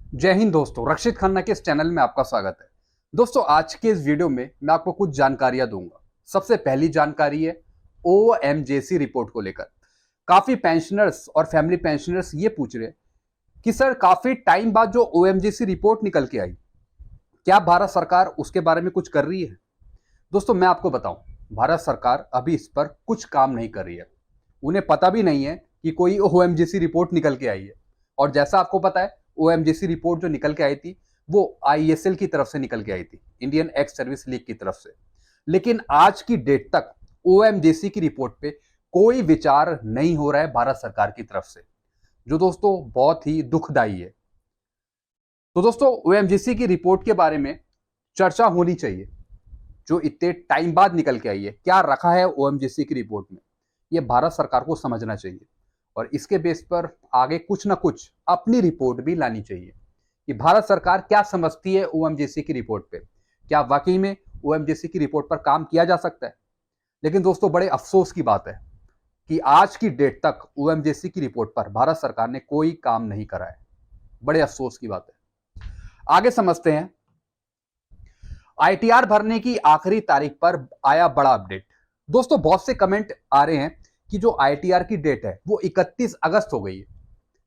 जय हिंद दोस्तों, रक्षित खन्ना के इस चैनल में आपका स्वागत है। दोस्तों, आज के इस वीडियो में मैं आपको कुछ जानकारियां दूंगा। सबसे पहली जानकारी है ओएमजेसी रिपोर्ट को लेकर। काफी पेंशनर्स और फैमिली पेंशनर्स ये पूछ रहे हैं कि सर, काफी टाइम बाद जो ओएमजेसी रिपोर्ट निकल के आई, क्या भारत सरकार उसके बारे में कुछ कर रही है? दोस्तों, मैं आपको बताऊं, भारत सरकार अभी इस पर कुछ काम नहीं कर रही है। उन्हें पता भी नहीं है कि कोई ओएमजीसी रिपोर्ट निकल के आई है। और जैसा आपको पता है, ओएमजीसी रिपोर्ट जो निकल के आई थी वो आईएसएल की तरफ से निकल के आई थी, इंडियन एक्स सर्विस लीग की तरफ से। लेकिन आज की डेट तक ओएमजीसी की रिपोर्ट पे कोई विचार नहीं हो रहा है भारत सरकार की तरफ से, जो दोस्तों बहुत ही दुखदाई है। तो दोस्तों, ओएमजीसी की रिपोर्ट के बारे में चर्चा होनी चाहिए, जो इतने टाइम बाद निकल के आई है। क्या रखा है ओएमजीसी की रिपोर्ट में, यह भारत सरकार को समझना चाहिए और इसके बेस पर आगे कुछ ना कुछ अपनी रिपोर्ट भी लानी चाहिए कि भारत सरकार क्या समझती है ओएमजीसी की रिपोर्ट पे। क्या वाकई में ओएमजीसी की रिपोर्ट पर काम किया जा सकता है? लेकिन दोस्तों, बड़े अफसोस की बात है कि आज की डेट तक ओएमजीसी की रिपोर्ट पर भारत सरकार ने कोई काम नहीं करा है। बड़े अफसोस की बात है। आगे समझते हैं। आईटीआर भरने की आखिरी तारीख पर आया बड़ा अपडेट। दोस्तों, बहुत से कमेंट आ रहे हैं कि जो आईटीआर की डेट है वो 31 अगस्त हो गई है।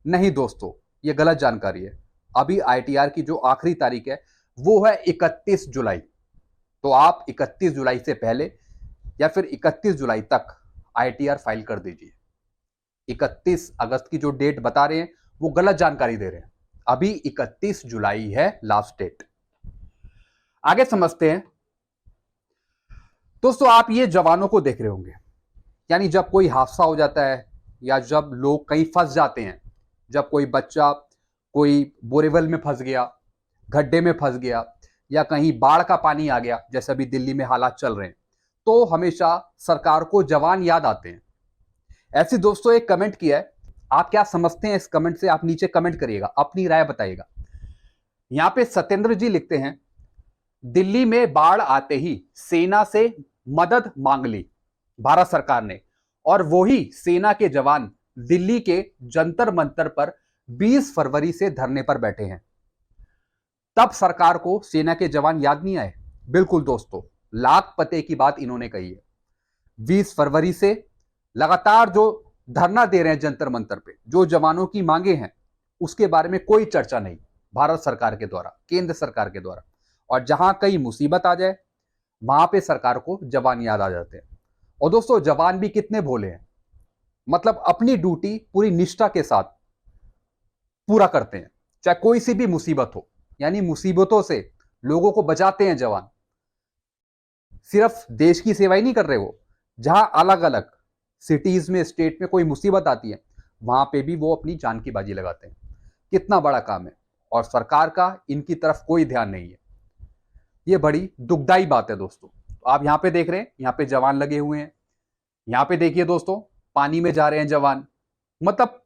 नहीं दोस्तों, ये गलत जानकारी है। अभी आईटीआर की जो आखिरी तारीख है वो है 31 जुलाई। तो आप 31 जुलाई से पहले या फिर 31 जुलाई तक आईटीआर फाइल कर दीजिए। 31 अगस्त की जो डेट बता रहे हैं वो गलत जानकारी दे रहे हैं। अभी 31 जुलाई है लास्ट डेट। आगे समझते हैं। दोस्तों, आप ये जवानों को देख रहे होंगे, यानी जब कोई हादसा हो जाता है या जब लोग कहीं फंस जाते हैं, जब कोई बच्चा कोई बोरेवल में फंस गया, गड्ढे में फंस गया, या कहीं बाढ़ का पानी आ गया, जैसे अभी दिल्ली में हालात चल रहे हैं, तो हमेशा सरकार को जवान याद आते हैं। ऐसे दोस्तों एक कमेंट किया है, आप क्या समझते हैं इस कमेंट से? आप नीचे कमेंट करिएगा, अपनी राय बताइएगा। यहां पे सत्येंद्र जी लिखते हैं, दिल्ली में बाढ़ आते ही सेना से मदद मांग ली भारत सरकार ने, और वही सेना के जवान दिल्ली के जंतर मंतर पर 20 फरवरी से धरने पर बैठे हैं। तब सरकार को सेना के जवान याद नहीं आए? बिल्कुल दोस्तों, लाख पते की बात इन्होंने कही है। 20 फरवरी से लगातार जो धरना दे रहे हैं जंतर मंतर पे, जो जवानों की मांगे हैं, उसके बारे में कोई चर्चा नहीं भारत सरकार के द्वारा, केंद्र सरकार के द्वारा। और जहां कहीं मुसीबत आ जाए वहां पे सरकार को जवान याद आ जाते हैं। और दोस्तों, जवान भी कितने भोले हैं, मतलब अपनी ड्यूटी पूरी निष्ठा के साथ पूरा करते हैं, चाहे कोई सी भी मुसीबत हो। यानी मुसीबतों से लोगों को बचाते हैं जवान। सिर्फ देश की सेवा ही नहीं कर रहे वो, जहां अलग अलग सिटीज में, स्टेट में कोई मुसीबत आती है, वहां पे भी वो अपनी जान की बाजी लगाते हैं। कितना बड़ा काम है, और सरकार का इनकी तरफ कोई ध्यान नहीं है। ये बड़ी दुखदाई बात है दोस्तों। तो आप यहाँ पे देख रहे हैं, यहाँ पे जवान लगे हुए हैं। यहाँ पे देखिए दोस्तों, पानी में जा रहे हैं जवान। मतलब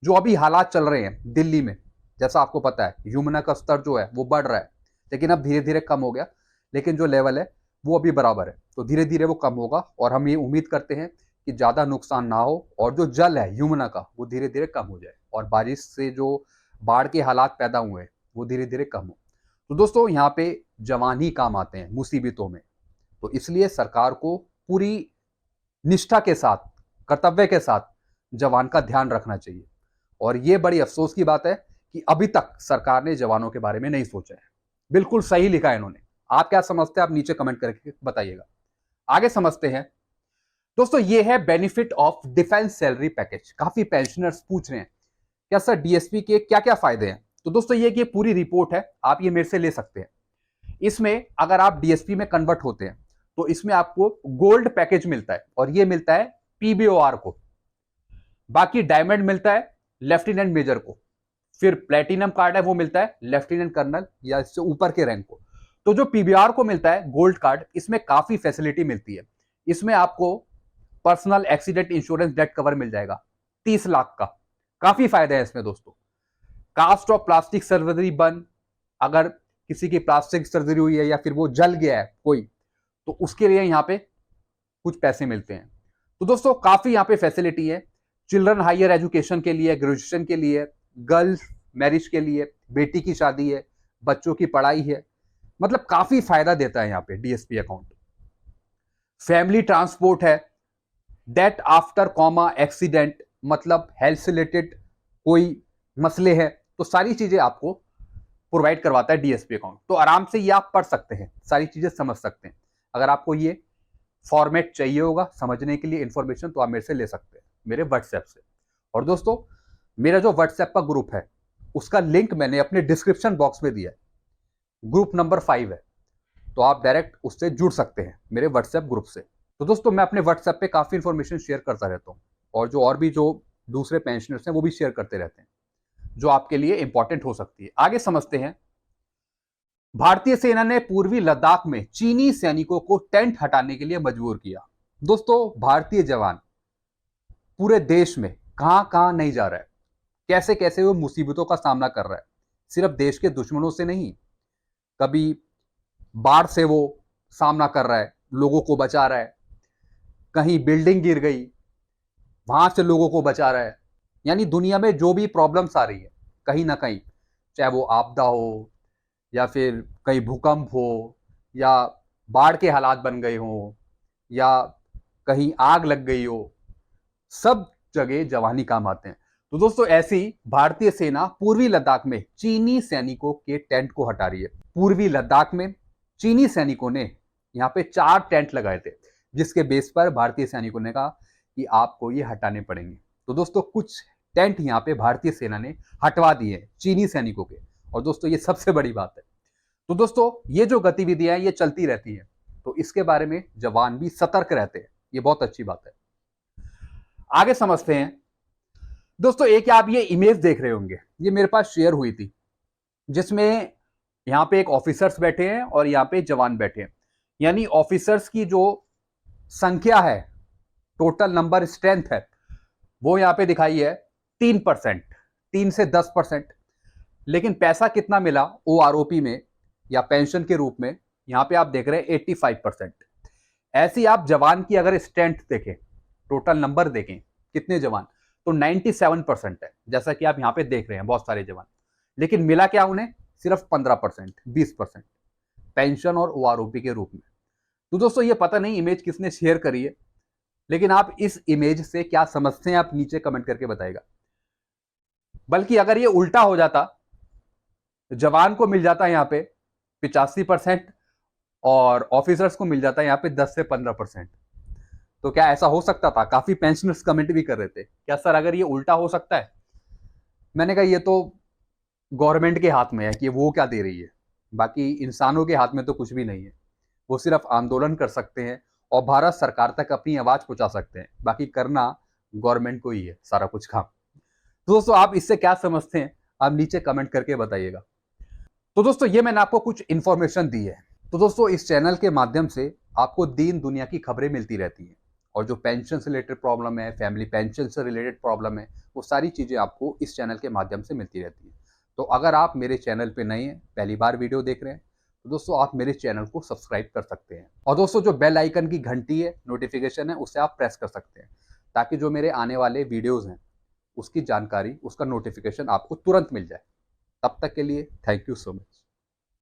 जो अभी हालात चल रहे हैं दिल्ली में, जैसा आपको पता है, यमुना का स्तर जो है वो बढ़ रहा है, लेकिन अब धीरे धीरे कम हो गया। लेकिन जो लेवल है वो अभी बराबर है, तो धीरे धीरे वो कम होगा। और हम ये उम्मीद करते हैं कि ज्यादा नुकसान ना हो, और जो जल है यमुना का वो धीरे धीरे कम हो जाए, और बारिश से जो बाढ़ के हालात पैदा हुए हैं वो धीरे धीरे कम हो। तो दोस्तों, यहाँ पे जवान ही काम आते हैं मुसीबतों में। तो इसलिए सरकार को पूरी निष्ठा के साथ, कर्तव्य के साथ जवान का ध्यान रखना चाहिए। और ये बड़ी अफसोस की बात है कि अभी तक सरकार ने जवानों के बारे में नहीं सोचा है। बिल्कुल सही लिखा है इन्होंने। आप क्या समझते हैं? आप नीचे कमेंट करके बताइएगा। आगे समझते हैं। दोस्तों, ये है benefit of defence salary package. काफी पेंशनर्स पूछ रहे हैं, क्या सर डीएसपी के क्या क्या फायदे हैं? तो दोस्तों, ये पूरी रिपोर्ट है, आप ये मेरे से ले सकते हैं। इसमें अगर आप डीएसपी में कन्वर्ट होते हैं तो इसमें आपको गोल्ड पैकेज मिलता है, और ये मिलता है पीबीओआर को। बाकी डायमंड मिलता है लेफ्टिनेंट मेजर को। फिर प्लेटिनम कार्ड है, वो मिलता है लेफ्टिनेंट कर्नल या इससे ऊपर के रैंक को। तो जो पीबीआर को मिलता है गोल्ड कार्ड, इसमें काफी फैसिलिटी मिलती है। इसमें आपको personal accident insurance death cover मिल जाएगा 30 लाख का। काफी फायदे हैं इसमें दोस्तों। कास्ट और प्लास्टिक सर्जरी बन, अगर किसी की प्लास्टिक सर्जरी हुई है या फिर वो जल गया है कोई, तो उसके लिए यहाँ पे कुछ पैसे मिलते हैं। तो दोस्तों, काफी यहाँ पे फैसिलिटी है। चिल्ड्रन हायर एजुकेशन के लिए, ग्रेजुएशन के लिए, गर्ल्स मैरिज के लिए, बेटी की शादी है, बच्चों की पढ़ाई है, मतलब काफी फायदा देता है यहाँ पे डीएसपी अकाउंट। फैमिली ट्रांसपोर्ट है, डेट आफ्टर कॉमा एक्सीडेंट, मतलब हेल्थ से रिलेटेड कोई मसले हैं तो सारी चीजें आपको प्रोवाइड करवाता है डीएसपी अकाउंट। तो आराम से ये आप पढ़ सकते हैं, सारी चीजें समझ सकते हैं। अगर आपको ये फॉर्मेट चाहिए होगा समझने के लिए इंफॉर्मेशन, तो आप मेरे से ले सकते हैं मेरे व्हाट्सएप से। और दोस्तों, मेरा जो व्हाट्सएप का ग्रुप है उसका लिंक मैंने अपने डिस्क्रिप्शन बॉक्स में दिया है। ग्रुप नंबर 5 है, तो आप डायरेक्ट उससे जुड़ सकते हैं मेरे व्हाट्सएप ग्रुप से। तो दोस्तों, मैं अपने व्हाट्सएप पे काफी इंफॉर्मेशन शेयर करता रहता हूँ, और भी जो दूसरे पेंशनर्स हैं वो भी शेयर करते रहते हैं, जो आपके लिए इंपॉर्टेंट हो सकती है। आगे समझते हैं। भारतीय सेना ने पूर्वी लद्दाख में चीनी सैनिकों को टेंट हटाने के लिए मजबूर किया। दोस्तों, भारतीय जवान पूरे देश में कहां कहां नहीं जा रहा है, कैसे कैसे वो मुसीबतों का सामना कर रहा है। सिर्फ देश के दुश्मनों से नहीं, कभी बाढ़ से वो सामना कर रहा है, लोगों को बचा रहा है, कहीं बिल्डिंग गिर गई वहां से लोगों को बचा रहा है। यानी दुनिया में जो भी प्रॉब्लम्स आ रही है कहीं ना कहीं, चाहे वो आपदा हो या फिर कहीं भूकंप हो या बाढ़ के हालात बन गए हों या कहीं आग लग गई हो, सब जगह जवानी काम आते हैं। तो दोस्तों, ऐसी भारतीय सेना पूर्वी लद्दाख में चीनी सैनिकों के टेंट को हटा रही है। पूर्वी लद्दाख में चीनी सैनिकों ने यहाँ पे 4 टेंट लगाए थे, जिसके बेस पर भारतीय सैनिकों ने कहा कि आपको ये हटाने पड़ेंगे। तो दोस्तों, कुछ टेंट यहाँ पे भारतीय सेना ने हटवा दिए चीनी सैनिकों के। और दोस्तों, ये सबसे बड़ी बात है। तो दोस्तों, ये जो गतिविधियां ये चलती रहती हैं, तो इसके बारे में जवान भी सतर्क रहते हैं, ये बहुत अच्छी बात है। आगे समझते हैं। दोस्तों, एक आप ये इमेज देख रहे होंगे, ये मेरे पास शेयर हुई थी, जिसमें यहाँ पे एक ऑफिसर्स बैठे हैं और यहाँ पे जवान बैठे हैं। यानी ऑफिसर्स की जो संख्या है, टोटल नंबर स्ट्रेंथ है, वो यहाँ पे दिखाई है 3%, 3 से 10%। लेकिन पैसा कितना मिला ओआरओपी में या पेंशन के रूप में, यहाँ पे आप देख रहे हैं 85%। ऐसी आप जवान की अगर स्ट्रेंथ देखें, टोटल नंबर देखें कितने जवान, तो 97% है, जैसा कि आप यहाँ पे देख रहे हैं बहुत सारे जवान। लेकिन मिला क्या उन्हें? सिर्फ 15%, 20% पेंशन और ओआरओपी के रूप में। तो दोस्तों, ये पता नहीं इमेज किसने शेयर करी है, लेकिन आप इस इमेज से क्या समझते हैं आप नीचे कमेंट करके बताइएगा। बल्कि अगर ये उल्टा हो जाता, जवान को मिल जाता है यहाँ पे 85% और ऑफिसर्स को मिल जाता है यहाँ पे 10 से 15%, तो क्या ऐसा हो सकता था? काफी पेंशनर्स कमेंट भी कर रहे थे, क्या सर अगर ये उल्टा हो सकता है? मैंने कहा ये तो गवर्नमेंट के हाथ में है कि वो क्या दे रही है, बाकी इंसानों के हाथ में तो कुछ भी नहीं है। वो सिर्फ आंदोलन कर सकते हैं और भारत सरकार तक अपनी आवाज पहुंचा सकते हैं, बाकी करना गवर्नमेंट को ही है सारा कुछ काम। तो दोस्तों, आप इससे क्या समझते हैं आप नीचे कमेंट करके बताइएगा। तो दोस्तों, ये मैंने आपको कुछ इंफॉर्मेशन दी है। तो दोस्तों, इस चैनल के माध्यम से आपको दीन दुनिया की खबरें मिलती रहती हैं, और जो पेंशन से रिलेटेड प्रॉब्लम है, फैमिली पेंशन से रिलेटेड प्रॉब्लम है, वो सारी चीज़ें आपको इस चैनल के माध्यम से मिलती रहती है। तो अगर आप मेरे चैनल पे नए हैं, पहली बार वीडियो देख रहे हैं, तो दोस्तों आप मेरे चैनल को सब्सक्राइब कर सकते हैं। और दोस्तों, जो बेल आइकन की घंटी है, नोटिफिकेशन है, उसे आप प्रेस कर सकते हैं, ताकि जो मेरे आने वाले वीडियोज़ हैं उसकी जानकारी, उसका नोटिफिकेशन आपको तुरंत मिल जाए। तब तक के लिए थैंक यू सो मच।